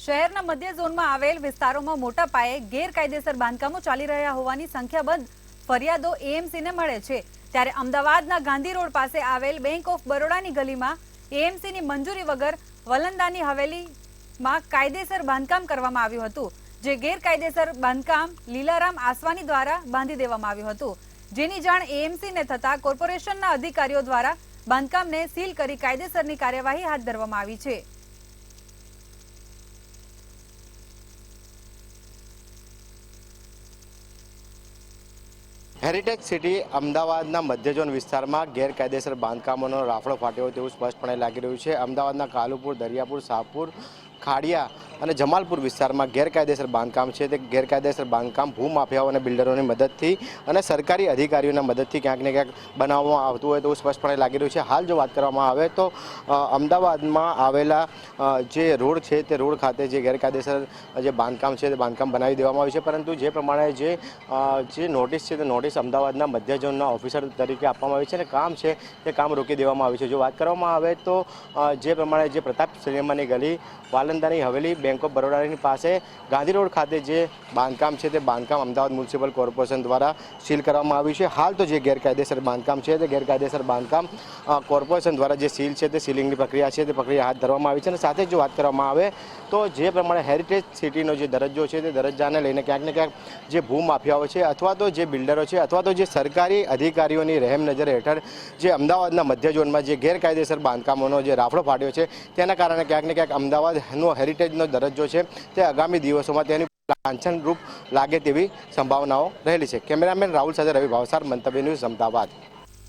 શહેરના મધ્ય ઝોનમાં આવેલ વિસ્તારોમાં મોટા પાયે ગેરકાયદેસર બાંધકામો ચાલી રહ્યા હોવાની સંખ્યાબંધ ફરિયાદો એએમસીને મળે છે। ત્યારે અમદાવાદના ગાંધી રોડ પાસે આવેલ બેંક ઓફ બરોડાની ગલીમાં એએમસીની મંજૂરી વગર વલંદાની હવેલીમાં કાયદેસર બાંધકામ કરવામાં આવ્યું હતું, જે ગેરકાયદેસર બાંધકામ લીલારામ આસવાની દ્વારા બાંધી દેવામાં આવ્યું હતું, જેની જાણ એએમસીને થતા કોર્પોરેશનના અધિકારીઓ દ્વારા બાંધકામને સીલ કરી કાયદેસરની કાર્યવાહી હાથ ધરવામાં આવી છે। હેરિટેજ સિટી અમદાવાદના મધ્ય ઝોન વિસ્તારમાં ગેરકાયદેસર બાંધકામોનો રાફડો ફાટ્યો હોય તેવું સ્પષ્ટપણે લાગી રહ્યું છે। અમદાવાદના કાલુપુર, દરિયાપુર, શાહપુર, ખાડિયા અને જમાલપુર વિસ્તારમાં ગેરકાયદેસર બાંધકામ છે તે ગેરકાયદેસર બાંધકામ ભૂમાફિયાઓ અને બિલ્ડરોની મદદથી અને સરકારી અધિકારીઓના મદદથી ક્યાંક ને ક્યાંક બનાવવામાં આવતું હોય તેવું સ્પષ્ટપણે લાગી રહ્યું છે। હાલ જો વાત કરવામાં આવે તો અમદાવાદમાં આવેલા જે રોડ છે તે રોડ ખાતે જે ગેરકાયદેસર જે બાંધકામ છે તે બાંધકામ બનાવી દેવામાં આવ્યું છે, પરંતુ જે પ્રમાણે જે નોટિસ છે તે નોટિસ અમદાવાદના મધ્ય ઝોનના ઓફિસર તરીકે આપવામાં આવી છે અને કામ છે તે કામ રોકી દેવામાં આવ્યું છે। જો વાત કરવામાં આવે તો જે પ્રમાણે જે પ્રતાપ સિનેમાની ગલી, વાલંદાની હવેલી, બેંક ઓફ બરોડાની પાસે ગાંધી રોડ ખાતે જે બાંધકામ છે તે બાંધકામ અમદાવાદ મ્યુનિસિપલ કોર્પોરેશન દ્વારા સીલ કરવામાં આવ્યું છે। હાલ તો જે ગેરકાયદેસર બાંધકામ છે તે ગેરકાયદેસર બાંધકામ કોર્પોરેશન દ્વારા જે સીલ છે તે સીલિંગની પ્રક્રિયા છે તે પ્રક્રિયા હાથ ધરવામાં આવી છે અને સાથે જો વાત કરવામાં આવે તો જે પ્રમાણે હેરિટેજ સિટીનો જે દરજ્જો છે તે દરજ્જાને લઈને ક્યાંક ને ક્યાંક જે ભૂમાફિયાઓ છે અથવા તો જે બિલ્ડરો છે અથવા તો જે સરકારી અધિકારીઓની રહેમ નજર હેઠળ જે અમદાવાદના મધ્ય ઝોનમાં જે ગેરકાયદેસર બાંધકામોનો જે રાફડો ફાટ્યો છે તેના કારણે ક્યાંક ને ક્યાંક અમદાવાદનો હેરિટેજનો દરજ્જો છે તે આગામી દિવસોમાં તેની લાંછન રૂપ લાગે તેવી સંભાવનાઓ રહેલી છે। કેમેરામેન રાહુલ સાથે રવિ ભાવસાર, મંતવ્ય ન્યૂઝ, અમદાવાદ।